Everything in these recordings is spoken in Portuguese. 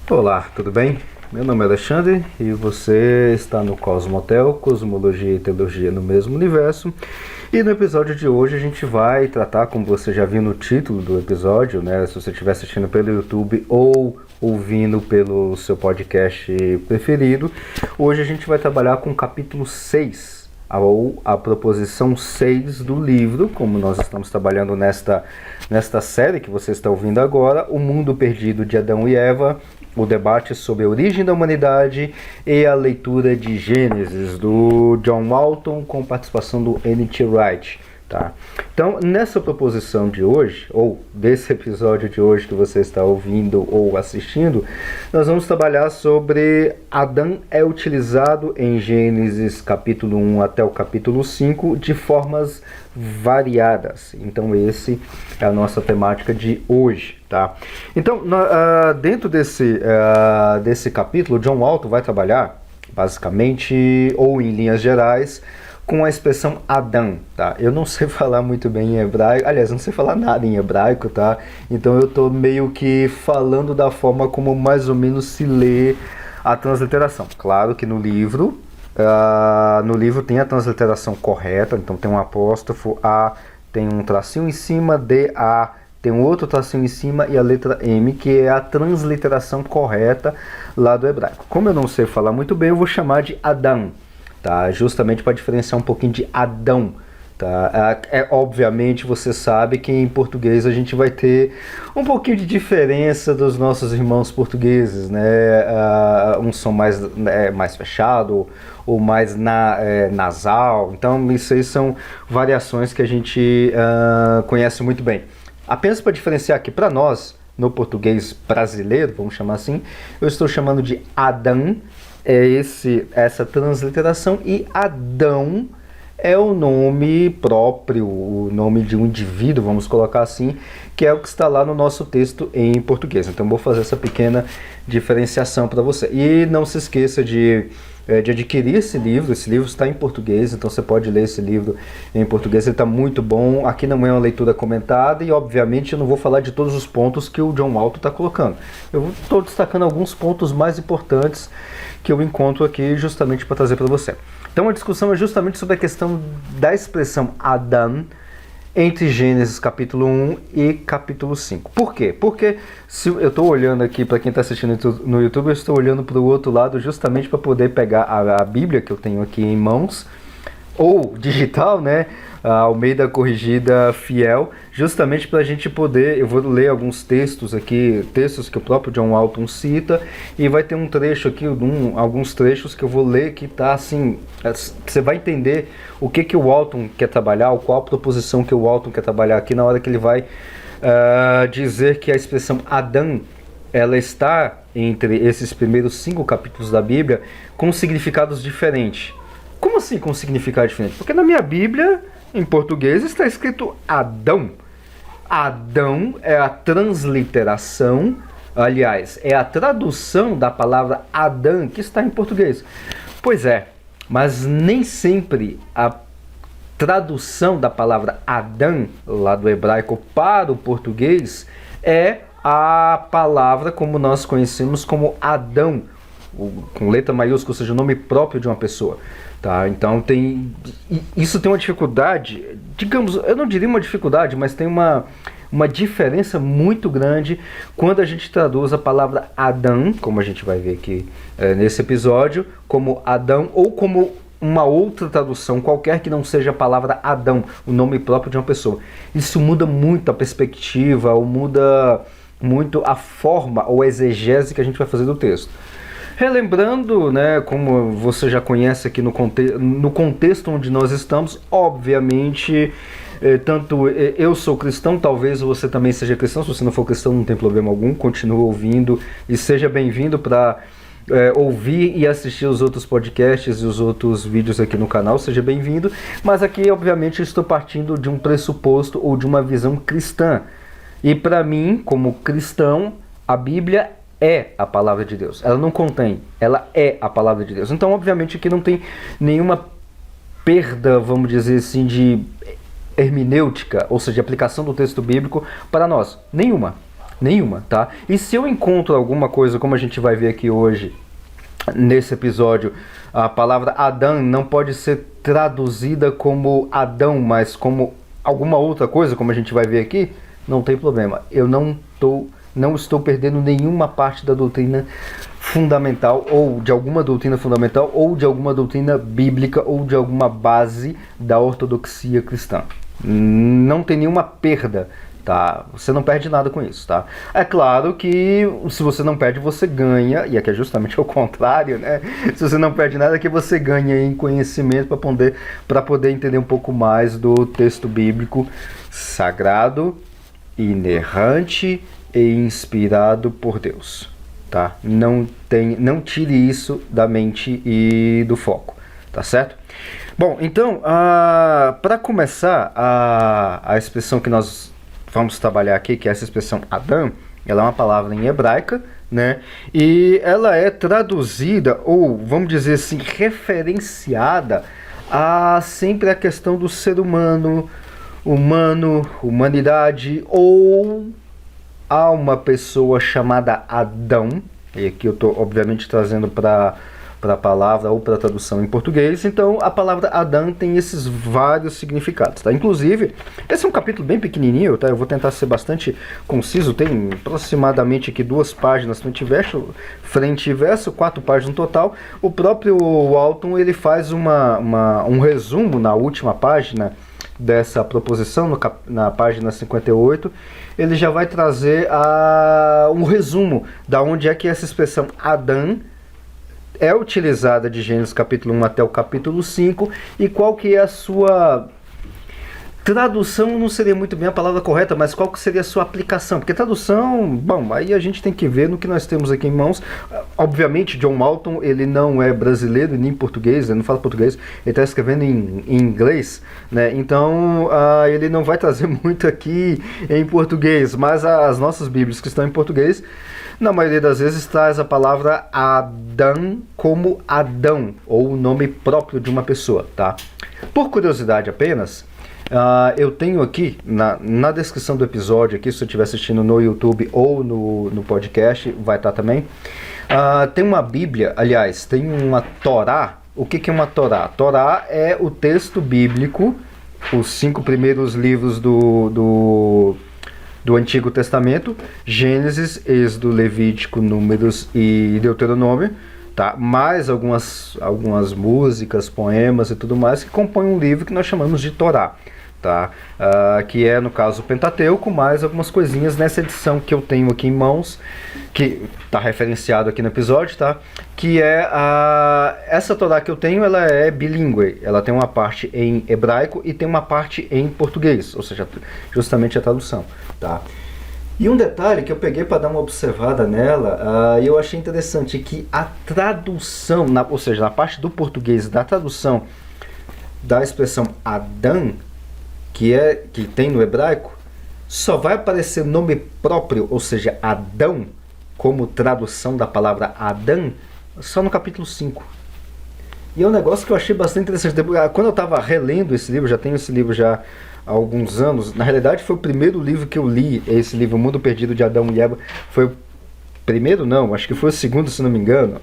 Olá, tudo bem? Meu nome é Alexandre e você está no Cosmotel, Cosmologia e Teologia no mesmo universo. E no episódio de hoje a gente vai tratar, como você já viu no título do episódio, né? Se você estiver assistindo pelo YouTube ou ouvindo pelo seu podcast preferido, hoje a gente vai trabalhar com o capítulo 6, ou a proposição 6 do livro, como nós estamos trabalhando nesta série que você está ouvindo agora, O Mundo Perdido de Adão e Eva, o debate sobre a origem da humanidade e a leitura de Gênesis, do John Walton, com participação do N.T. Wright. Tá? Então, nessa proposição de hoje, ou desse episódio de hoje que você está ouvindo ou assistindo, nós vamos trabalhar sobre Adão é utilizado em Gênesis capítulo 1 até o capítulo 5 de formas variadas. Então, esse é a nossa temática de hoje. Tá? Então, dentro desse capítulo, John Walton vai trabalhar, basicamente, ou em linhas gerais, com a expressão Adão, tá? Eu não sei falar muito bem em hebraico, aliás, não sei falar nada em hebraico, tá? Então eu tô meio que falando da forma como mais ou menos se lê a transliteração. Claro que no livro tem a transliteração correta, então tem um apóstrofo A, tem um tracinho em cima, D-A, tem um outro tracinho em cima e a letra M, que é a transliteração correta lá do hebraico. Como eu não sei falar muito bem, eu vou chamar de Adão. Tá? Justamente para diferenciar um pouquinho de Adão. Tá? Obviamente você sabe que em português a gente vai ter um pouquinho de diferença dos nossos irmãos portugueses, né? Um som mais fechado ou mais nasal. Então isso aí são variações que a gente conhece muito bem. Apenas para diferenciar aqui para nós, no português brasileiro, vamos chamar assim, eu estou chamando de Adão. Essa transliteração, e Adão é o nome próprio, o nome de um indivíduo, vamos colocar assim, que é o que está lá no nosso texto em português. Então vou fazer essa pequena diferenciação para você. E não se esqueça de adquirir esse livro está em português, então você pode ler esse livro em português, ele está muito bom. Aqui não é uma leitura comentada e obviamente eu não vou falar de todos os pontos que o John Walton está colocando. Eu estou destacando alguns pontos mais importantes que eu encontro aqui justamente para trazer para você. Então a discussão é justamente sobre a questão da expressão Adão entre Gênesis capítulo 1 e capítulo 5. Por quê? Porque se eu estou olhando aqui, para quem está assistindo no YouTube, eu estou olhando para o outro lado justamente para poder pegar a Bíblia que eu tenho aqui em mãos, ou digital, né? A Almeida Corrigida Fiel, justamente para a gente poder, eu vou ler alguns textos aqui, textos que o próprio John Walton cita, e vai ter um trecho aqui, alguns trechos que eu vou ler que tá assim, você vai entender o que o Walton quer trabalhar, qual a proposição que o Walton quer trabalhar aqui na hora que ele vai dizer que a expressão Adão, ela está entre esses primeiros 5 capítulos da Bíblia com significados diferentes. Como assim com significado diferente? Porque na minha Bíblia, em português, está escrito Adão. Adão é a transliteração, aliás, é a tradução da palavra Adão que está em português. Pois é, mas nem sempre a tradução da palavra Adão, lá do hebraico para o português, é a palavra como nós conhecemos como Adão, com letra maiúscula, ou seja, o nome próprio de uma pessoa. Tá? Então isso tem uma dificuldade, digamos, eu não diria uma dificuldade, mas tem uma diferença muito grande quando a gente traduz a palavra Adão, como a gente vai ver aqui nesse episódio, como Adão, ou como uma outra tradução qualquer que não seja a palavra Adão, o nome próprio de uma pessoa. Isso muda muito a perspectiva, ou muda muito a forma ou a exegese que a gente vai fazer do texto. Relembrando, né, como você já conhece aqui no contexto onde nós estamos, obviamente, tanto eu sou cristão, talvez você também seja cristão. Se você não for cristão, não tem problema algum, continue ouvindo e seja bem-vindo para ouvir e assistir os outros podcasts e os outros vídeos aqui no canal, seja bem-vindo. Mas aqui, obviamente, eu estou partindo de um pressuposto ou de uma visão cristã. E para mim, como cristão, a Bíblia é a palavra de Deus. Ela não contém, ela é a palavra de Deus. Então, obviamente, aqui não tem nenhuma perda, vamos dizer assim, de hermenêutica, ou seja, de aplicação do texto bíblico para nós. Nenhuma. Nenhuma, tá? E se eu encontro alguma coisa, como a gente vai ver aqui hoje, nesse episódio, a palavra Adão não pode ser traduzida como Adão, mas como alguma outra coisa, como a gente vai ver aqui, não tem problema. Eu não estou perdendo nenhuma parte da doutrina fundamental, ou de alguma doutrina fundamental, ou de alguma doutrina bíblica, ou de alguma base da ortodoxia cristã. Não tem nenhuma perda, tá? Você não perde nada com isso, tá? É claro que se você não perde, você ganha, e aqui é justamente o contrário, né? Se você não perde nada, é que você ganha em conhecimento para poder entender um pouco mais do texto bíblico sagrado, inerrante e inspirado por Deus, tá? Não tire isso da mente e do foco, tá certo? Bom, então, para começar, a expressão que nós vamos trabalhar aqui, que é essa expressão Adão, ela é uma palavra em hebraica, né? E ela é traduzida, ou vamos dizer assim, referenciada a sempre a questão do ser humano, humanidade, ou a uma pessoa chamada Adão, e aqui eu estou obviamente trazendo para a palavra ou para a tradução em português. Então a palavra Adão tem esses vários significados, tá? Inclusive, esse é um capítulo bem pequenininho, tá? Eu vou tentar ser bastante conciso, tem aproximadamente aqui 2 páginas frente e verso, 4 páginas no total. O próprio Walton, ele faz um resumo na última página dessa proposição, na página 58, ele já vai trazer um resumo da onde é que essa expressão Adão é utilizada de Gênesis capítulo 1 até o capítulo 5, e qual que é a sua tradução, não seria muito bem a palavra correta, mas qual que seria a sua aplicação? Porque tradução, bom, aí a gente tem que ver no que nós temos aqui em mãos. Obviamente, John Walton, ele não é brasileiro nem português, ele não fala português, ele está escrevendo em inglês, né? Então, ele não vai trazer muito aqui em português, mas as nossas bíblias que estão em português, na maioria das vezes traz a palavra Adão como Adão, ou o nome próprio de uma pessoa, tá? Por curiosidade apenas, eu tenho aqui, na descrição do episódio, aqui, se você estiver assistindo no YouTube ou no podcast, vai estar também, tem uma Bíblia, aliás, tem uma Torá. O que é uma Torá? Torá é o texto bíblico, os 5 primeiros livros do Antigo Testamento: Gênesis, Êxodo, Levítico, Números e Deuteronômio, tá? Mais algumas músicas, poemas e tudo mais que compõem um livro que nós chamamos de Torá, tá? Que é, no caso, o Pentateuco, mais algumas coisinhas nessa edição que eu tenho aqui em mãos, que está referenciado aqui no episódio, tá? Que é essa Torá que eu tenho, ela é bilíngue, ela tem uma parte em hebraico e tem uma parte em português, ou seja, justamente a tradução, tá? E um detalhe que eu peguei para dar uma observada nela, e eu achei interessante, que a tradução, ou seja, na parte do português da tradução da expressão Adão, que tem no hebraico, só vai aparecer nome próprio, ou seja, Adão, como tradução da palavra Adão, só no capítulo 5. E é um negócio que eu achei bastante interessante. Quando eu estava relendo esse livro, já tenho esse livro já há alguns anos, na realidade foi o primeiro livro que eu li, esse livro, O Mundo Perdido de Adão e Eva. Foi o primeiro, não, acho que foi o segundo, se não me engano.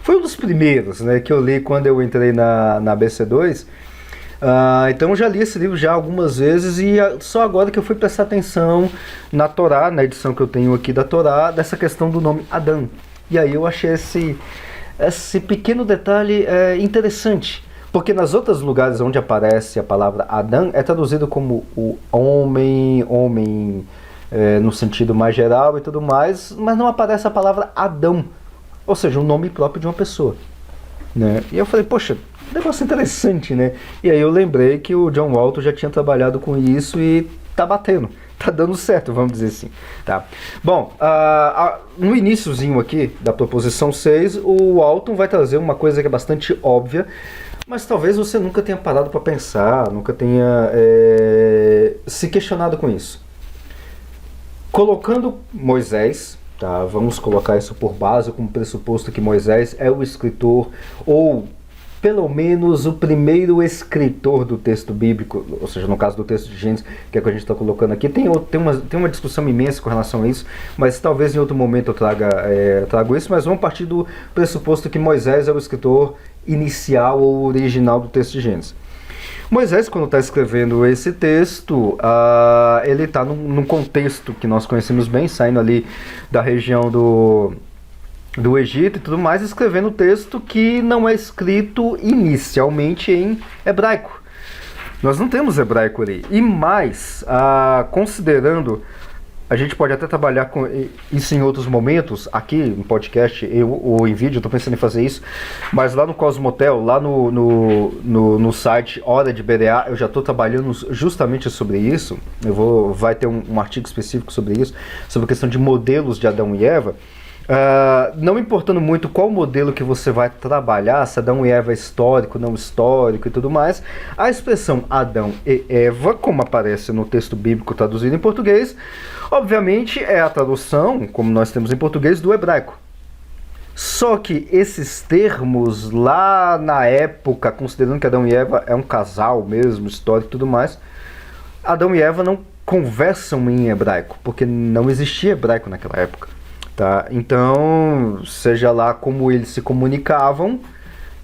Foi um dos primeiros, né, que eu li quando eu entrei na BC2. Então eu já li esse livro já algumas vezes, e só agora que eu fui prestar atenção na Torá, na edição que eu tenho aqui da Torá, dessa questão do nome Adão. E aí eu achei esse pequeno detalhe interessante, porque nas outros lugares onde aparece a palavra Adão é traduzido como o homem no sentido mais geral e tudo mais, mas não aparece a palavra Adão, ou seja, um nome próprio de uma pessoa, né? E eu falei, poxa, negócio interessante, né? E aí eu lembrei que o John Walton já tinha trabalhado com isso e tá batendo, tá dando certo, vamos dizer assim, tá? Bom, no iniciozinho aqui da proposição 6, o Walton vai trazer uma coisa que é bastante óbvia, mas talvez você nunca tenha parado para pensar, nunca tenha se questionado com isso. Colocando Moisés, tá? Vamos colocar isso por base, como pressuposto que Moisés é o escritor, ou pelo menos o primeiro escritor do texto bíblico, ou seja, no caso do texto de Gênesis, que é o que a gente está colocando aqui, tem uma discussão imensa com relação a isso, mas talvez em outro momento eu trago isso, mas vamos partir do pressuposto que Moisés é o escritor inicial ou original do texto de Gênesis. Moisés, quando está escrevendo esse texto, ele está num contexto que nós conhecemos bem, saindo ali da região do Egito e tudo mais, escrevendo um texto que não é escrito inicialmente em hebraico. Nós não temos hebraico ali. E mais, considerando, a gente pode até trabalhar com isso em outros momentos, aqui no podcast ou em vídeo, estou pensando em fazer isso, mas lá no Cosmotel, lá no site Hora de BDA, eu já estou trabalhando justamente sobre isso. Vai ter um artigo específico sobre isso, sobre a questão de modelos de Adão e Eva. Não importando muito qual modelo que você vai trabalhar, se Adão e Eva é histórico, não histórico e tudo mais, a expressão Adão e Eva, como aparece no texto bíblico traduzido em português, obviamente é a tradução, como nós temos em português, do hebraico. Só que esses termos lá na época, considerando que Adão e Eva é um casal mesmo, histórico e tudo mais, Adão e Eva não conversam em hebraico, porque não existia hebraico naquela época. Tá? Então, seja lá como eles se comunicavam,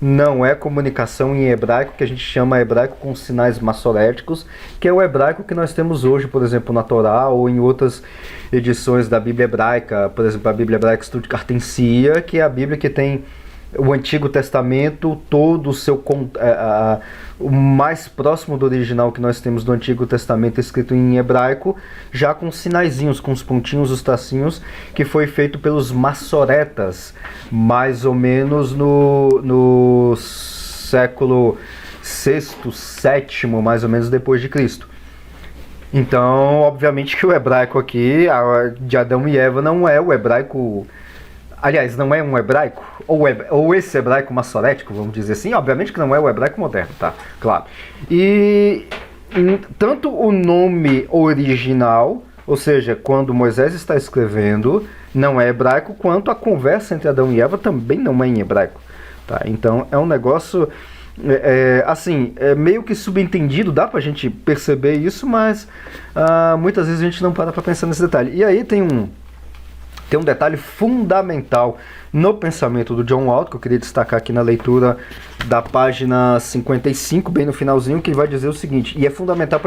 não é comunicação em hebraico, que a gente chama hebraico com sinais massoréticos, que é o hebraico que nós temos hoje, por exemplo, na Torá ou em outras edições da Bíblia hebraica, por exemplo, a Bíblia hebraica Stuttgartensia, que é a Bíblia que tem o Antigo Testamento, todo o seu o mais próximo do original que nós temos do Antigo Testamento escrito em hebraico, já com sinaizinhos, com os pontinhos, os tracinhos, que foi feito pelos massoretas, mais ou menos no século VI, VII, mais ou menos depois de Cristo. Então, obviamente que o hebraico aqui, de Adão e Eva, não é o hebraico. Aliás, não é um hebraico, ou esse hebraico massorético, vamos dizer assim, obviamente que não é o hebraico moderno, tá? Claro. E tanto o nome original, ou seja, quando Moisés está escrevendo, não é hebraico, quanto a conversa entre Adão e Eva também não é em hebraico, tá? Então é um negócio, assim, meio que subentendido, dá pra gente perceber isso, mas muitas vezes a gente não para pra pensar nesse detalhe. E aí tem um detalhe fundamental no pensamento do John Walton, que eu queria destacar aqui na leitura da página 55, bem no finalzinho, que ele vai dizer o seguinte, e é fundamental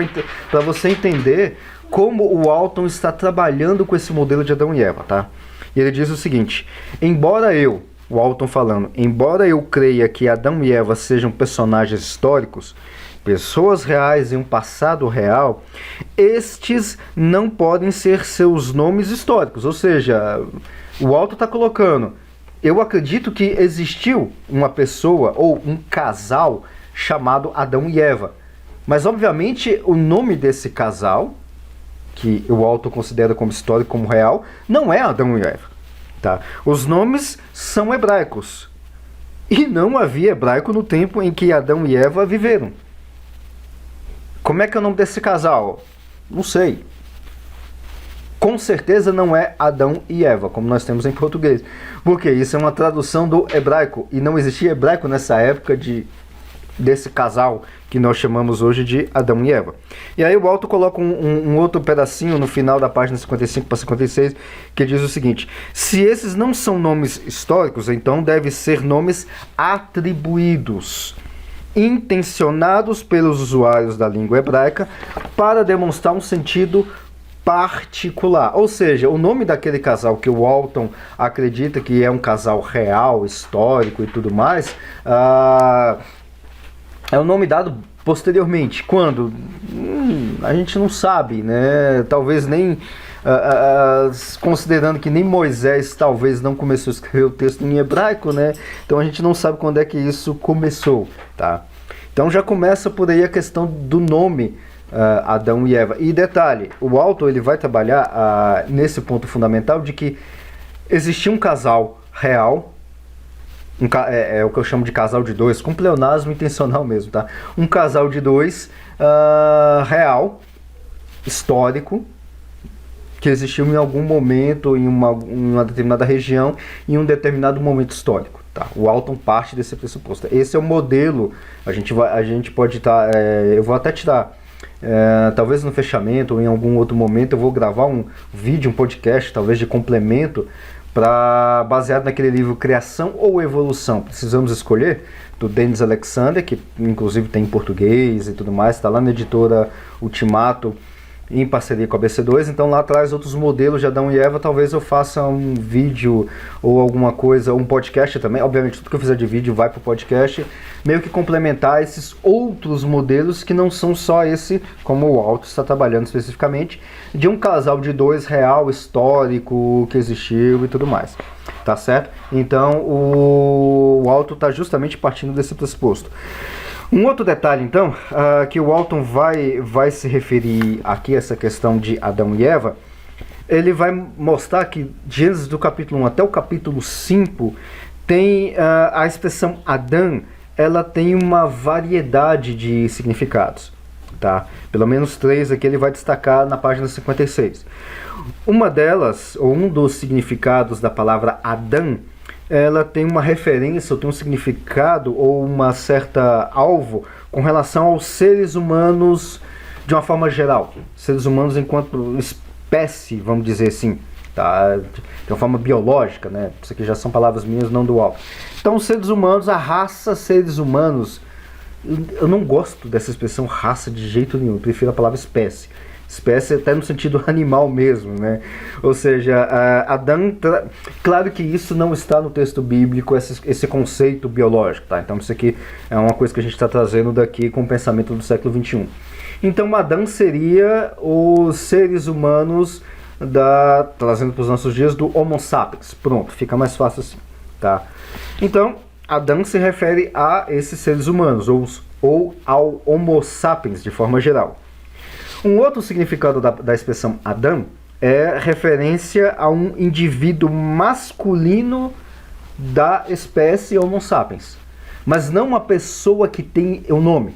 para você entender como o Walton está trabalhando com esse modelo de Adão e Eva, tá? E ele diz o seguinte: o Walton falando, embora eu creia que Adão e Eva sejam personagens históricos, pessoas reais em um passado real, estes não podem ser seus nomes históricos. Ou seja, o Walton está colocando, eu acredito que existiu uma pessoa ou um casal chamado Adão e Eva. Mas, obviamente, o nome desse casal, que o Walton considera como histórico, como real, não é Adão e Eva. Tá? Os nomes são hebraicos. E não havia hebraico no tempo em que Adão e Eva viveram. Como é que é o nome desse casal? Não sei. Com certeza não é Adão e Eva, como nós temos em português. Porque isso é uma tradução do hebraico. E não existia hebraico nessa época desse casal que nós chamamos hoje de Adão e Eva. E aí o Walton coloca um outro pedacinho no final da página 55 para 56, que diz o seguinte: se esses não são nomes históricos, então devem ser nomes atribuídos, intencionados pelos usuários da língua hebraica para demonstrar um sentido particular. Ou seja, o nome daquele casal que o Walton acredita que é um casal real, histórico e tudo mais, é o nome dado posteriormente. Quando? A gente não sabe, né? Talvez nem... considerando que nem Moisés talvez não começou a escrever o texto em hebraico, né? Então a gente não sabe quando é que isso começou, tá? Então já começa por aí a questão do nome Adão e Eva. E detalhe, o Walton ele vai trabalhar nesse ponto fundamental de que existia um casal real, é o que eu chamo de casal de dois, com pleonasmo intencional mesmo, tá? Um casal de dois real, histórico, que existiu em algum momento, em uma determinada região, em um determinado momento histórico. Tá? O Walton parte desse pressuposto. Esse é o modelo. A gente pode estar... eu vou até te dar... talvez no fechamento ou em algum outro momento eu vou gravar um vídeo, um podcast, talvez de complemento, baseado naquele livro Criação ou Evolução, Precisamos Escolher, do Dennis Alexander, que inclusive tem em português e tudo mais, está lá na editora Ultimato, em parceria com a BC2, então lá traz outros modelos de Adão e Eva. Talvez eu faça um vídeo ou alguma coisa, um podcast também, obviamente tudo que eu fizer de vídeo vai para o podcast, meio que complementar esses outros modelos que não são só esse, como o Walton está trabalhando especificamente, de um casal de dois real, histórico, que existiu e tudo mais, tá certo? Então o Walton está justamente partindo desse pressuposto. Um outro detalhe, então, que o Walton vai se referir aqui a essa questão de Adão e Eva, ele vai mostrar que Gênesis do capítulo 1 até o capítulo 5 tem a expressão Adão, ela tem uma variedade de significados, tá? Pelo menos 3 aqui ele vai destacar na página 56. Uma delas, ou um dos significados da palavra Adão, ela tem uma referência, ou tem um significado, ou uma certa alvo com relação aos seres humanos de uma forma geral. Seres humanos enquanto espécie, vamos dizer assim, tá? De uma forma biológica, né? Isso aqui já são palavras minhas, não do alvo. Então, os seres humanos, a raça seres humanos, eu não gosto dessa expressão raça de jeito nenhum, eu prefiro a palavra espécie. Espécie até no sentido animal mesmo, né? Ou seja, Adão, claro que isso não está no texto bíblico, esse conceito biológico, tá? Então isso aqui é uma coisa que a gente está trazendo daqui com o pensamento do século XXI. Então Adão seria os seres humanos, trazendo para os nossos dias, do Homo sapiens. Pronto, fica mais fácil assim, tá? Então, Adão se refere a esses seres humanos, ou ao Homo sapiens de forma geral. Um outro significado da expressão Adão é referência a um indivíduo masculino da espécie Homo sapiens, mas não uma pessoa que tem o nome,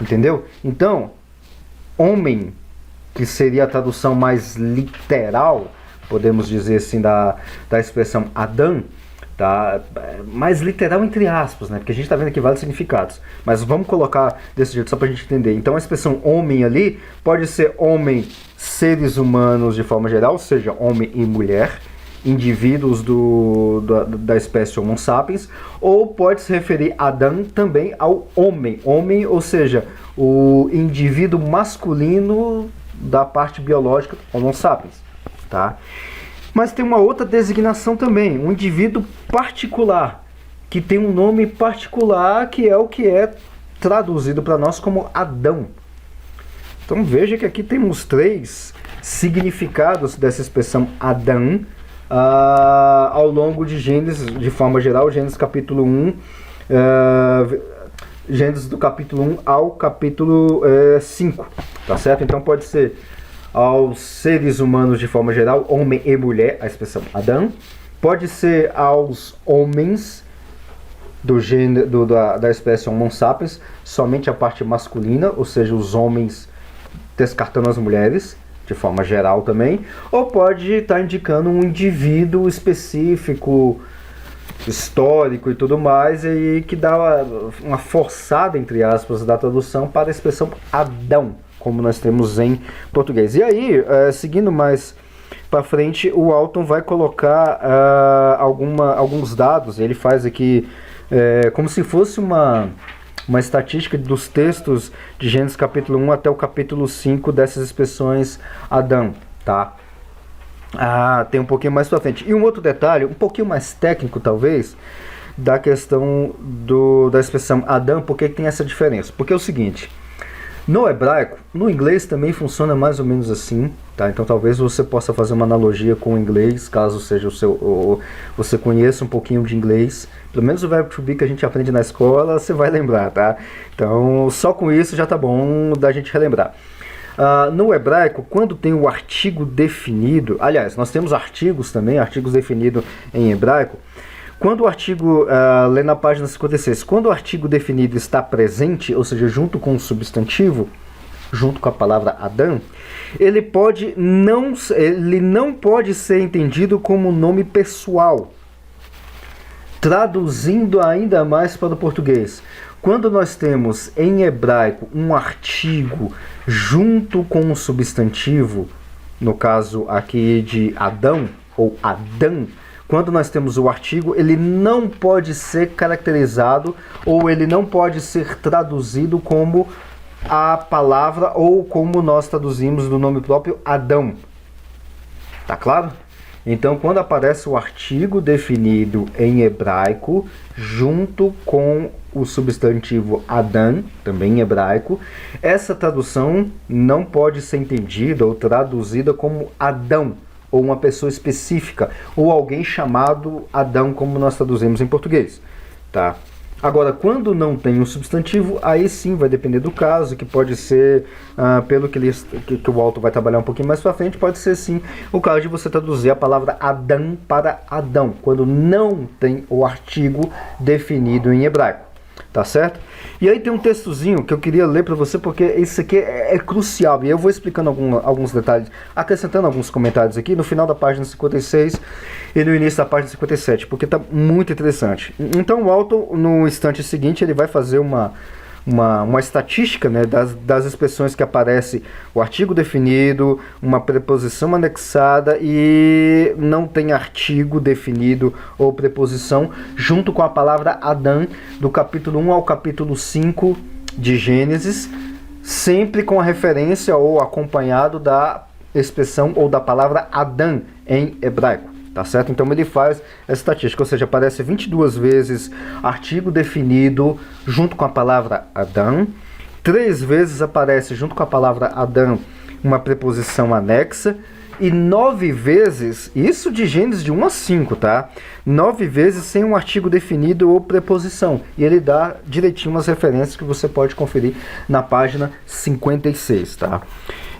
entendeu? Então, homem, que seria a tradução mais literal, podemos dizer assim, da expressão Adão, tá? Mais literal entre aspas, né? Porque a gente está vendo aqui vários significados, mas vamos colocar desse jeito só para a gente entender. Então a expressão homem ali pode ser homem, seres humanos de forma geral, ou seja, homem e mulher, indivíduos da espécie Homo sapiens, ou pode se referir Adão também ao homem, ou seja, o indivíduo masculino da parte biológica Homo sapiens, tá? Mas tem uma outra designação também, um indivíduo particular, que tem um nome particular, que é traduzido para nós como Adão. Então veja que aqui temos 3 significados dessa expressão Adão ao longo de Gênesis, de forma geral, Gênesis capítulo 1, Gênesis do capítulo 1 ao capítulo 5, tá certo? Então pode ser aos seres humanos de forma geral, homem e mulher, a expressão Adão. Pode ser aos homens do gênero da espécie Homo sapiens, somente a parte masculina, ou seja, os homens descartando as mulheres, de forma geral também. Ou pode estar indicando um indivíduo específico, histórico e tudo mais, e que dá uma forçada, entre aspas, da tradução para a expressão Adão, como nós temos em português. E aí, seguindo mais para frente, o Walton vai colocar alguns dados. Ele faz aqui como se fosse uma estatística dos textos de Gênesis capítulo 1 até o capítulo 5 dessas expressões Adão, tá? Tem um pouquinho mais para frente. E um outro detalhe, um pouquinho mais técnico talvez, da questão da expressão Adão, por que tem essa diferença? Porque é o seguinte, no hebraico, no inglês também funciona mais ou menos assim, tá? Então talvez você possa fazer uma analogia com o inglês, caso seja você conheça um pouquinho de inglês. Pelo menos o verbo to be que a gente aprende na escola, você vai lembrar, tá? Então só com isso já tá bom da gente relembrar. No hebraico, quando tem o artigo definido, aliás, nós temos artigos também, artigos definidos em hebraico. Quando o artigo, lê na página 56, quando o artigo definido está presente, ou seja, junto com o substantivo, junto com a palavra Adão, ele não pode ser entendido como nome pessoal. Traduzindo ainda mais para o português, quando nós temos em hebraico um artigo junto com um substantivo, no caso aqui de Adão ou Adão, quando nós temos o artigo, ele não pode ser caracterizado ou ele não pode ser traduzido como a palavra ou como nós traduzimos do nome próprio Adão. Tá claro? Então, quando aparece o artigo definido em hebraico, junto com o substantivo Adão, também em hebraico, essa tradução não pode ser entendida ou traduzida como Adão, ou uma pessoa específica, ou alguém chamado Adão, como nós traduzimos em português. Tá? Agora, quando não tem um substantivo, aí sim vai depender do caso, que pode ser, pelo que o autor vai trabalhar um pouquinho mais para frente, pode ser sim o caso de você traduzir a palavra Adão para Adão, quando não tem o artigo definido em hebraico. Tá certo? E aí tem um textozinho que eu queria ler para você, porque isso aqui é crucial. E eu vou explicando alguns detalhes, acrescentando alguns comentários aqui no final da página 56 e no início da página 57, porque tá muito interessante. Então o autor, no instante seguinte, ele vai fazer uma estatística, né, das expressões que aparece o artigo definido, uma preposição anexada e não tem artigo definido ou preposição, junto com a palavra Adão, do capítulo 1 ao capítulo 5 de Gênesis, sempre com a referência ou acompanhado da expressão ou da palavra Adão em hebraico. Tá certo? Então ele faz essa estatística, ou seja, aparece 22 vezes artigo definido junto com a palavra Adão, 3 vezes aparece junto com a palavra Adão uma preposição anexa, e 9 vezes, isso de Gênesis de 1 a 5, tá? 9 vezes sem um artigo definido ou preposição. E ele dá direitinho umas referências que você pode conferir na página 56, tá?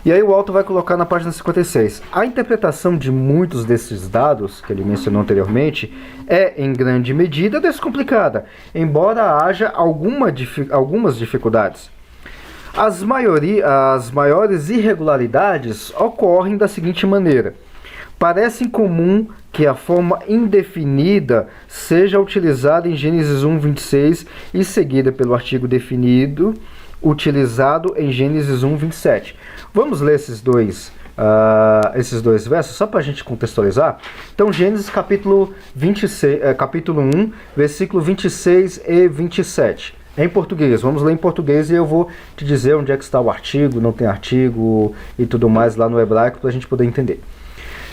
E aí o autor vai colocar na página 56. A interpretação de muitos desses dados, que ele mencionou anteriormente, é em grande medida descomplicada, embora haja algumas dificuldades. As maiores irregularidades ocorrem da seguinte maneira. Parece incomum que a forma indefinida seja utilizada em Gênesis 1, 26 e seguida pelo artigo definido, utilizado em Gênesis 1, 27. Vamos ler esses dois versos, só para a gente contextualizar. Então, Gênesis capítulo 1, versículo 26 e 27. Em português, vamos ler em português e eu vou te dizer onde é que está o artigo, não tem artigo e tudo mais lá no hebraico para a gente poder entender.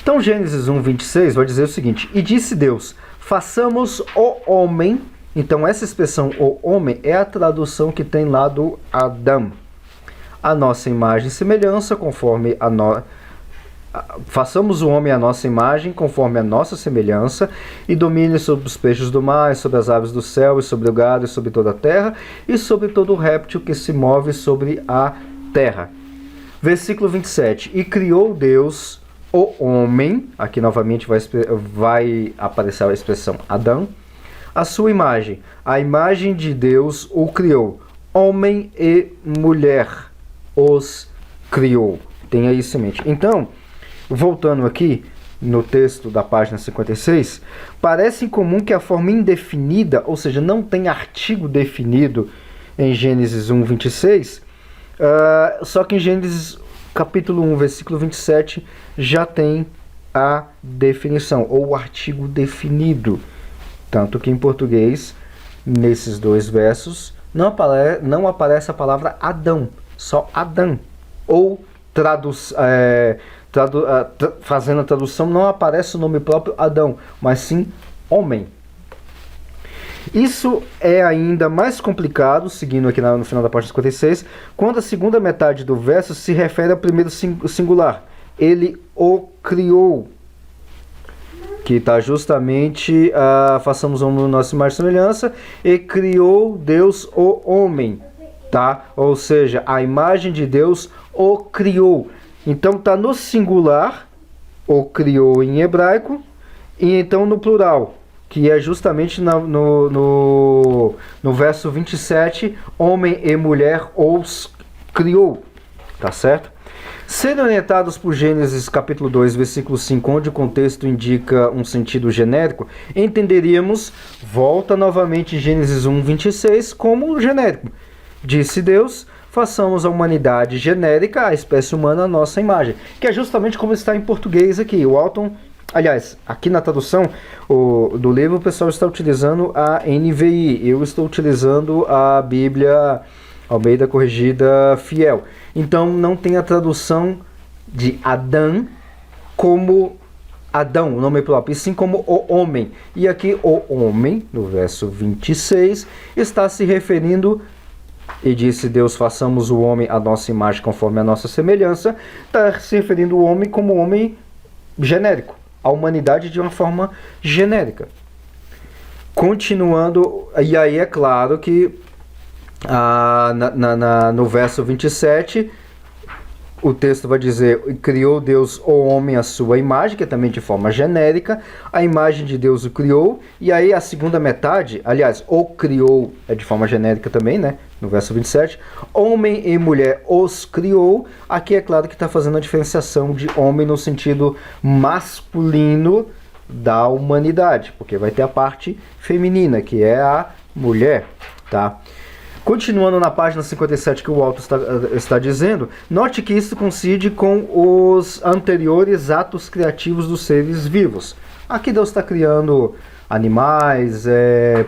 Então, Gênesis 1, 26 vai dizer o seguinte: E disse Deus, façamos o homem. Então, essa expressão, o homem, é a tradução que tem lá do Adão. A nossa imagem e semelhança, conforme façamos o homem à nossa imagem, conforme a nossa semelhança, e domine sobre os peixes do mar, e sobre as aves do céu, e sobre o gado, e sobre toda a terra, e sobre todo o réptil que se move sobre a terra. Versículo 27. E criou Deus o homem, aqui novamente vai aparecer a expressão Adão, a sua imagem. A imagem de Deus o criou. Homem e mulher os criou. Tenha isso em mente. Então, voltando aqui no texto da página 56, parece incomum que a forma indefinida, ou seja, não tem artigo definido em Gênesis 1, 26, só que em Gênesis capítulo 1, versículo 27, já tem a definição, ou o artigo definido. Tanto que em português, nesses dois versos, não aparece a palavra Adão, só Adão. Ou fazendo a tradução, não aparece o nome próprio Adão, mas sim homem. Isso é ainda mais complicado, seguindo aqui no final da página 56, quando a segunda metade do verso se refere ao primeiro singular. Ele o criou. Que está justamente, façamos o homem nossa imagem e semelhança, e criou Deus o homem. Tá? Ou seja, a imagem de Deus o criou. Então está no singular, o criou em hebraico, e então no plural, que é justamente no verso 27, homem e mulher os criou. tá certo? Sendo orientados por Gênesis capítulo 2, versículo 5, onde o contexto indica um sentido genérico, entenderíamos, volta novamente em Gênesis 1, 26, como genérico. Disse Deus, façamos a humanidade genérica, a espécie humana, a nossa imagem. Que é justamente como está em português aqui. O Alton, aliás, aqui na tradução do livro, o pessoal está utilizando a NVI. Eu estou utilizando a Bíblia Almeida Corrigida Fiel. Então não tem a tradução de Adão como Adão, o nome próprio, e sim como o homem. E aqui o homem, no verso 26, está se referindo, e disse Deus, façamos o homem à nossa imagem conforme a nossa semelhança, está se referindo o homem como homem genérico, a humanidade de uma forma genérica. Continuando, e aí é claro que no verso 27, o texto vai dizer, criou Deus o homem à sua imagem, que é também de forma genérica, a imagem de Deus o criou, e aí a segunda metade, aliás, o criou é de forma genérica também, né? No verso 27, homem e mulher os criou, aqui é claro que está fazendo a diferenciação de homem no sentido masculino da humanidade, porque vai ter a parte feminina, que é a mulher, tá? Continuando na página 57 que o autor está dizendo, note que isso coincide com os anteriores atos criativos dos seres vivos. Aqui Deus está criando animais,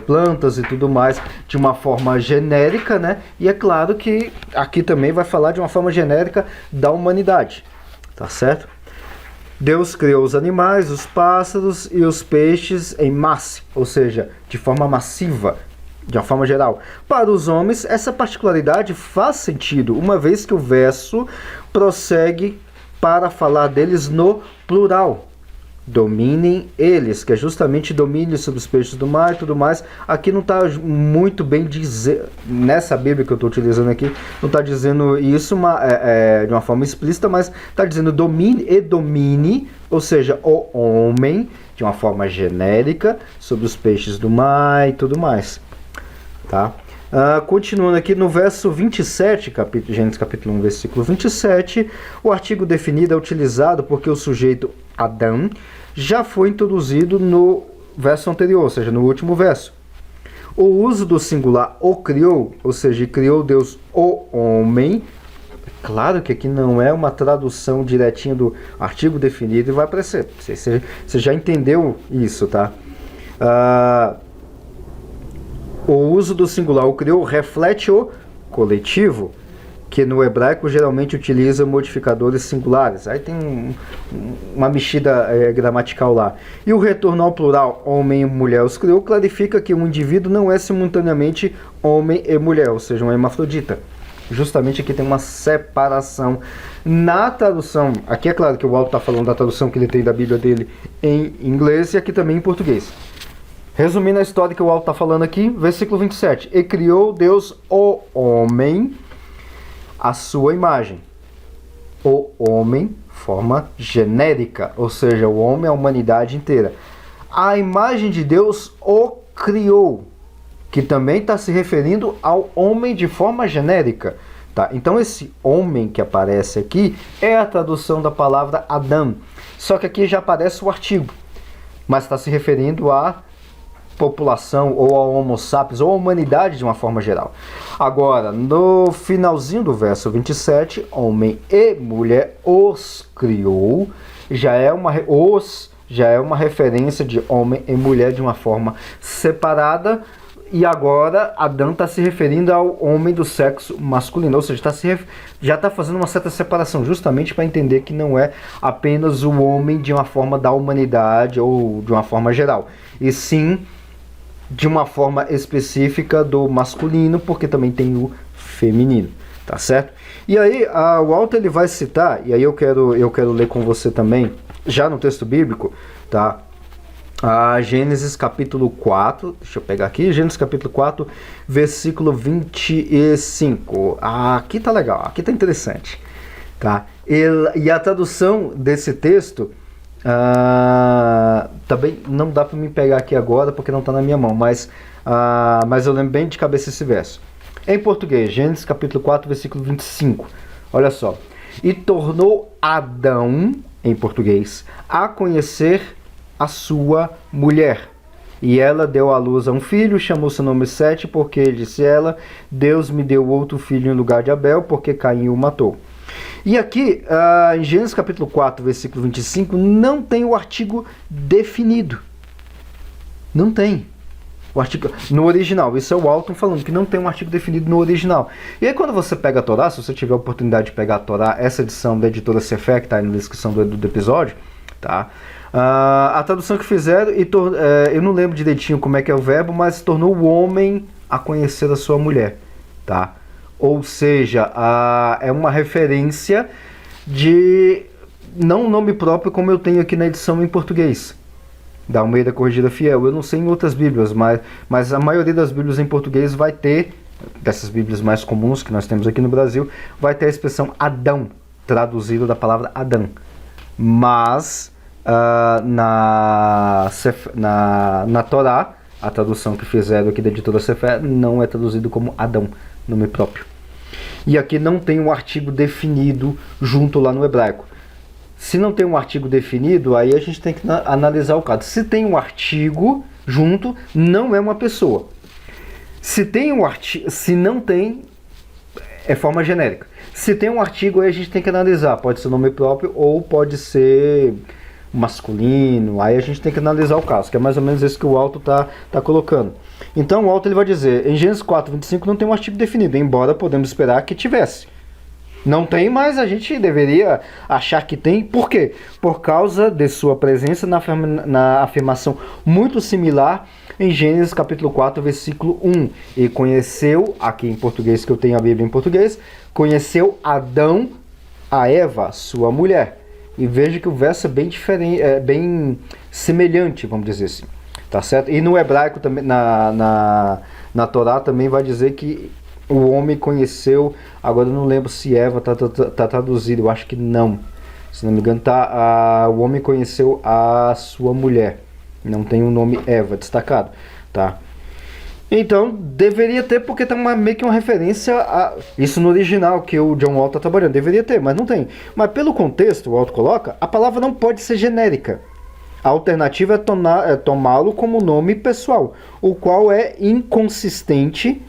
plantas e tudo mais de uma forma genérica, né? E é claro que aqui também vai falar de uma forma genérica da humanidade, tá certo? Deus criou os animais, os pássaros e os peixes em massa, ou seja, de forma massiva, de uma forma geral. Para os homens, essa particularidade faz sentido, uma vez que o verso prossegue para falar deles no plural. Dominem eles, que é justamente domínio sobre os peixes do mar e tudo mais. Aqui não está muito bem dizer, nessa Bíblia que eu estou utilizando aqui, não está dizendo isso de uma forma explícita, mas está dizendo domine, ou seja, o homem, de uma forma genérica, sobre os peixes do mar e tudo mais. Tá? Continuando aqui no verso 27, Gênesis capítulo 1, versículo 27, o artigo definido é utilizado porque o sujeito Adão já foi introduzido no verso anterior, ou seja, no último verso. O uso do singular o criou, ou seja, criou Deus o homem. Claro que aqui não é uma tradução direitinha do artigo definido e vai aparecer. Você já entendeu isso, tá? O uso do singular o criou reflete o coletivo, que no hebraico geralmente utiliza modificadores singulares. Aí tem uma mexida gramatical lá. E o retorno ao plural, homem e mulher os criou, clarifica que um indivíduo não é simultaneamente homem e mulher, ou seja, um hermafrodita. Justamente aqui tem uma separação. Na tradução, aqui é claro que o autor está falando da tradução que ele tem da Bíblia dele em inglês e aqui também em português. Resumindo a história que o autor está falando aqui, versículo 27. E criou Deus o homem à sua imagem. O homem, forma genérica, ou seja, o homem é a humanidade inteira. A imagem de Deus o criou, que também está se referindo ao homem de forma genérica. Tá? Então esse homem que aparece aqui é a tradução da palavra Adão. Só que aqui já aparece o artigo, mas está se referindo à população ou ao Homo sapiens ou à humanidade de uma forma geral. Agora, no finalzinho do verso 27, homem e mulher os criou, já é uma referência de homem e mulher de uma forma separada, e agora Adão está se referindo ao homem do sexo masculino, ou seja, já está fazendo uma certa separação, justamente para entender que não é apenas o homem de uma forma da humanidade ou de uma forma geral, e sim de uma forma específica do masculino, porque também tem o feminino, tá certo? E aí o autor ele vai citar, e aí eu quero ler com você também, já no texto bíblico, tá? Gênesis capítulo 4, deixa eu pegar aqui, Gênesis capítulo 4, versículo 25. Aqui tá legal, aqui tá interessante, tá? E a tradução desse texto também não dá para me pegar aqui agora porque não está na minha mão, mas eu lembro bem de cabeça esse verso. Em português, Gênesis capítulo 4, versículo 25. Olha só. E tornou Adão, em português, a conhecer a sua mulher. E ela deu à luz a um filho, chamou seu nome Sete, porque, disse ela, Deus me deu outro filho em lugar de Abel, porque Caim o matou. E aqui, em Gênesis capítulo 4, versículo 25, não tem o artigo definido. Não tem. O artigo, no original, isso é o Alton falando que não tem um artigo definido no original. E aí quando você pega a Torá, se você tiver a oportunidade de pegar a Torá, essa edição da editora Sefer, que está aí na descrição do episódio, tá? A tradução que fizeram, eu não lembro direitinho como é que é o verbo, mas tornou o homem a conhecer a sua mulher, tá? Ou seja, é uma referência de, não um nome próprio como eu tenho aqui na edição em português, da Almeida Corrigida Fiel. Eu não sei em outras bíblias, mas a maioria das bíblias em português vai ter, dessas bíblias mais comuns que nós temos aqui no Brasil, vai ter a expressão Adão, traduzida da palavra Adão. Mas na Torá, a tradução que fizeram aqui da editora Sefer, não é traduzido como Adão, nome próprio. E aqui não tem um artigo definido junto lá no hebraico. Se não tem um artigo definido, aí a gente tem que analisar o caso. Se tem um artigo junto, não é uma pessoa. Se tem um artigo, se não tem, é forma genérica. Se tem um artigo, aí a gente tem que analisar. Pode ser nome próprio ou pode ser masculino. Aí a gente tem que analisar o caso, que é mais ou menos isso que o Alto tá colocando. Então o Alto ele vai dizer, em Gênesis 4, 25 não tem um artigo definido, embora podemos esperar que tivesse. Não tem, mas a gente deveria achar que tem. Por quê? Por causa de sua presença na afirmação muito similar em Gênesis capítulo 4, versículo 1. E conheceu, aqui em português, que eu tenho a Bíblia em português, conheceu Adão a Eva, sua mulher. E veja que o verso é bem diferente, é bem semelhante, vamos dizer assim. Tá certo? E no hebraico, também, na Torá, também vai dizer que o homem conheceu, agora eu não lembro se Eva tá traduzido, eu acho que não. Se não me engano, o homem conheceu a sua mulher. Não tem o nome Eva destacado, tá? Então, deveria ter, porque tá meio que uma referência a isso no original que o John Walton tá trabalhando. Deveria ter, mas não tem. Mas pelo contexto, o Walton coloca, a palavra não pode ser genérica. A alternativa é tomá-lo como nome pessoal, o qual é inconsistente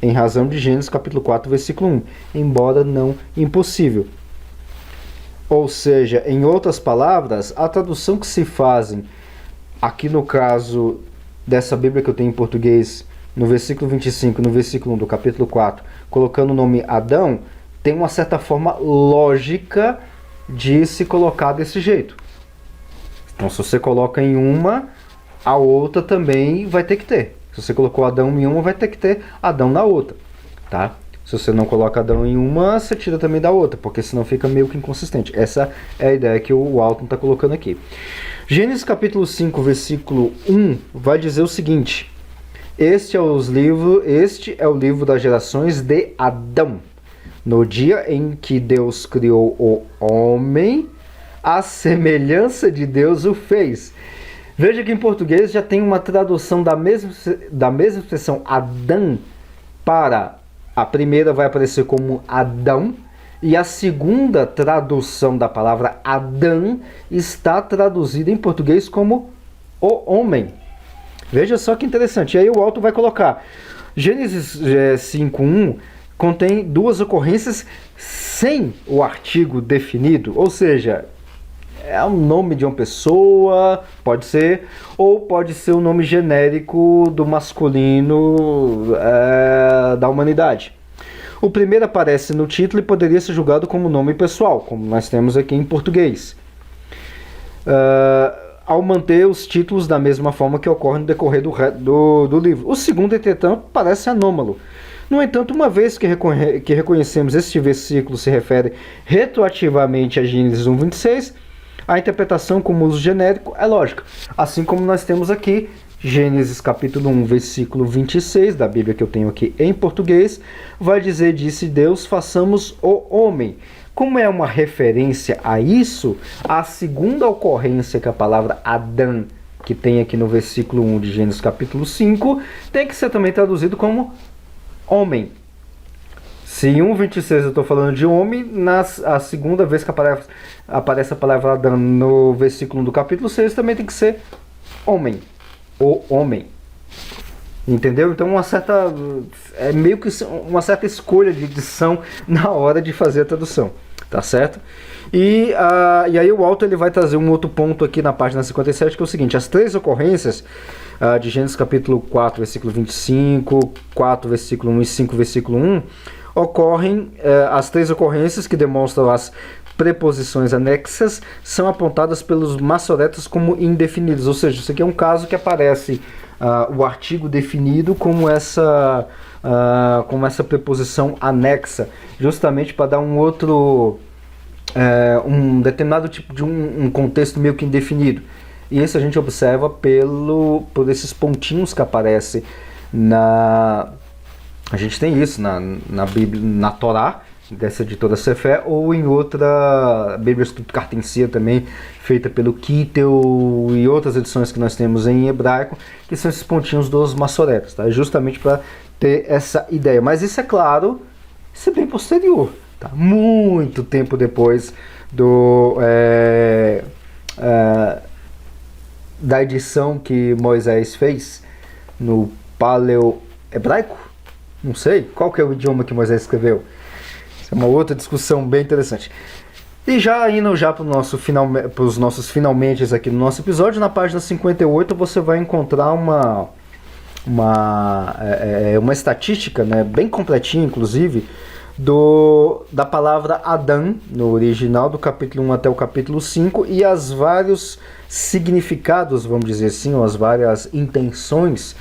em razão de Gênesis capítulo 4, versículo 1, embora não impossível. Ou seja, em outras palavras, a tradução que se fazem, aqui no caso dessa Bíblia que eu tenho em português, no versículo 25, no versículo 1 do capítulo 4, colocando o nome Adão, tem uma certa forma lógica de se colocar desse jeito. Então, se você coloca em uma, a outra também vai ter que ter. Se você colocou Adão em uma, vai ter que ter Adão na outra, tá? Se você não coloca Adão em uma, você tira também da outra, porque senão fica meio que inconsistente. Essa é a ideia que o Walton está colocando aqui. Gênesis capítulo 5, versículo 1, vai dizer o seguinte: Este é o livro das gerações de Adão. No dia em que Deus criou o homem, a semelhança de Deus o fez. Veja que em português já tem uma tradução da mesma expressão Adão para a primeira vai aparecer como Adão e a segunda tradução da palavra Adão está traduzida em português como o homem. Veja só que interessante. E aí o Alto vai colocar Gênesis 5:1 contém duas ocorrências sem o artigo definido, ou seja, é o nome de uma pessoa, pode ser, ou pode ser o nome genérico do masculino da humanidade. O primeiro aparece no título e poderia ser julgado como nome pessoal, como nós temos aqui em português, ao manter os títulos da mesma forma que ocorre no decorrer do livro. O segundo, entretanto, parece anômalo. No entanto, uma vez que reconhecemos este versículo se refere retroativamente a Gênesis 1:26, a interpretação como uso genérico é lógica. Assim como nós temos aqui Gênesis capítulo 1, versículo 26, da Bíblia que eu tenho aqui em português, vai dizer, disse Deus, façamos o homem. Como é uma referência a isso, a segunda ocorrência que a palavra Adão, que tem aqui no versículo 1 de Gênesis capítulo 5, tem que ser também traduzido como homem. Se em 1,26 eu estou falando de homem, a segunda vez que aparece a palavra Adão no versículo 1 do capítulo 6 também tem que ser homem. O homem. Entendeu? Então é meio que uma certa escolha de edição na hora de fazer a tradução. Tá certo? E aí o autor ele vai trazer um outro ponto aqui na página 57, que é o seguinte: as três ocorrências de Gênesis capítulo 4, versículo 25, 4, versículo 1 e 5, versículo 1, ocorrem, as três ocorrências que demonstram as preposições anexas são apontadas pelos maçoretas como indefinidas, ou seja, isso aqui é um caso que aparece o artigo definido como essa preposição anexa, justamente para dar um outro, um determinado tipo de um contexto meio que indefinido. E isso a gente observa por esses pontinhos que aparecem a gente tem isso na Bíblia, na Torá, dessa editora Sefer, ou em outra Bíblia Stuttgartensia também, feita pelo Kittel, e outras edições que nós temos em hebraico, que são esses pontinhos dos maçoretas, tá? Justamente para ter essa ideia. Mas isso, é claro, isso é bem posterior, tá? Muito tempo depois da edição que Moisés fez no paleo-hebraico. Não sei, qual que é o idioma que Moisés escreveu? Isso é uma outra discussão bem interessante. E já indo para os nossos finalmente aqui no nosso episódio, na página 58 você vai encontrar uma estatística, né, bem completinha inclusive, da palavra Adão, no original, do capítulo 1 até o capítulo 5, e as vários significados, vamos dizer assim, ou as várias intenções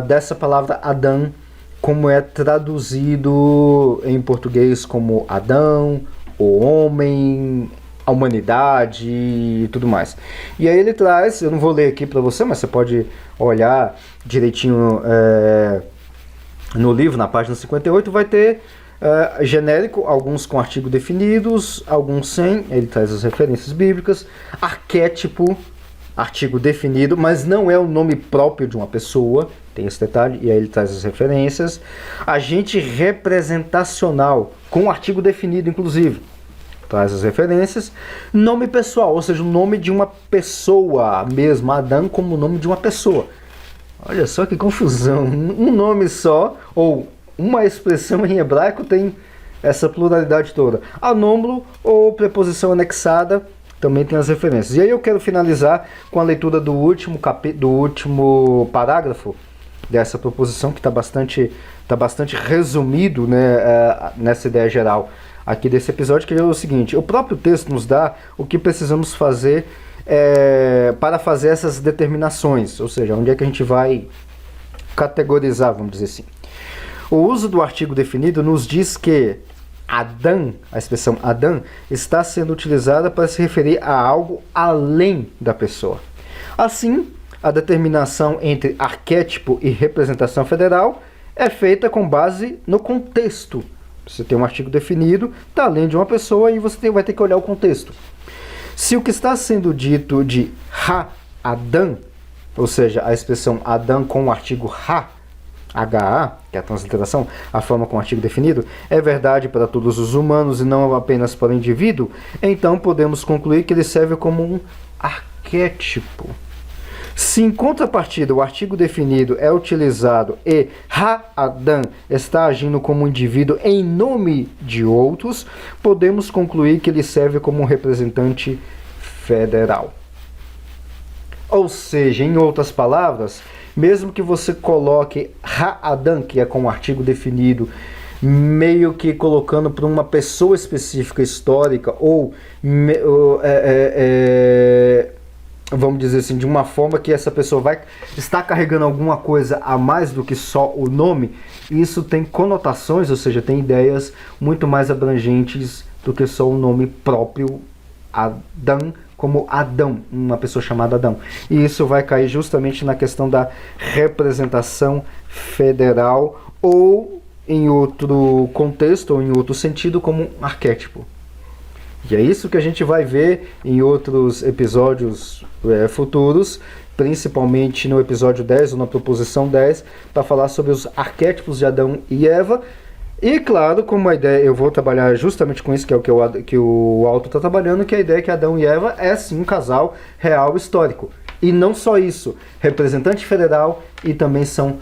dessa palavra Adão, como é traduzido em português como Adão, o homem, a humanidade e tudo mais. E aí ele traz, eu não vou ler aqui para você, mas você pode olhar direitinho no livro, na página 58, vai ter genérico, alguns com artigo definidos, alguns sem, ele traz as referências bíblicas, arquétipo, artigo definido, mas não é o nome próprio de uma pessoa, tem esse detalhe, e aí ele traz as referências. Agente representacional, com artigo definido inclusive, traz as referências. Nome pessoal, ou seja, o nome de uma pessoa mesmo, Adão como o nome de uma pessoa. Olha só que confusão, um nome só, ou uma expressão em hebraico tem essa pluralidade toda. Anômalo ou preposição anexada, também tem as referências. E aí eu quero finalizar com a leitura do último parágrafo dessa proposição, que está bastante resumido, né, nessa ideia geral aqui desse episódio, que é o seguinte: o próprio texto nos dá o que precisamos fazer para fazer essas determinações, ou seja, onde é que a gente vai categorizar, vamos dizer assim. O uso do artigo definido nos diz que Adão, a expressão Adão, está sendo utilizada para se referir a algo além da pessoa. Assim, a determinação entre arquétipo e representação federal é feita com base no contexto. Você tem um artigo definido, está além de uma pessoa, e você vai ter que olhar o contexto. Se o que está sendo dito de Ha-Adão, ou seja, a expressão Adão com o artigo Ha, HA, que é a transliteração, a forma com o artigo definido, é verdade para todos os humanos e não apenas para o indivíduo, então podemos concluir que ele serve como um arquétipo. Se em contrapartida o artigo definido é utilizado e Ha-Adão está agindo como um indivíduo em nome de outros, podemos concluir que ele serve como um representante federal. Ou seja, em outras palavras, mesmo que você coloque Ha-Adão, que é com um artigo definido, meio que colocando para uma pessoa específica histórica, ou vamos dizer assim, de uma forma que essa pessoa vai estar carregando alguma coisa a mais do que só o nome, isso tem conotações, ou seja, tem ideias muito mais abrangentes do que só o nome próprio Adão, como Adão, uma pessoa chamada Adão. E isso vai cair justamente na questão da representação federal, ou em outro contexto, ou em outro sentido, como um arquétipo. E é isso que a gente vai ver em outros episódios futuros, principalmente no episódio 10, ou na proposição 10, para falar sobre os arquétipos de Adão e Eva, E claro, como a ideia, eu vou trabalhar justamente com isso, que é o que o autor está trabalhando, que a ideia é que Adão e Eva é sim um casal real histórico. E não só isso, representante federal e também são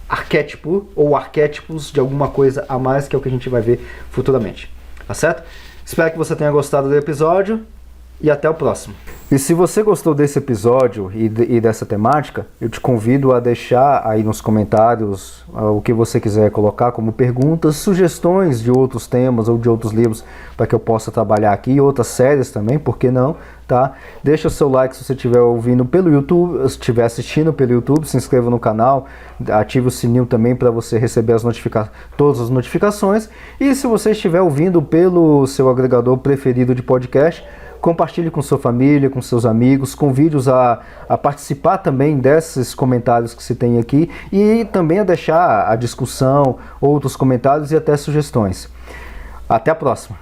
arquétipo ou arquétipos de alguma coisa a mais, que é o que a gente vai ver futuramente. Tá certo? Espero que você tenha gostado do episódio e até o próximo. E se você gostou desse episódio e dessa temática, eu te convido a deixar aí nos comentários o que você quiser colocar como perguntas, sugestões de outros temas ou de outros livros para que eu possa trabalhar aqui, outras séries também, por que não, tá? Deixa o seu like se você estiver ouvindo pelo YouTube, se estiver assistindo pelo YouTube, se inscreva no canal, ative o sininho também para você receber todas as notificações, e se você estiver ouvindo pelo seu agregador preferido de podcast, compartilhe com sua família, com seus amigos, convide-os a participar também desses comentários que se tem aqui e também a deixar a discussão, outros comentários e até sugestões. Até a próxima!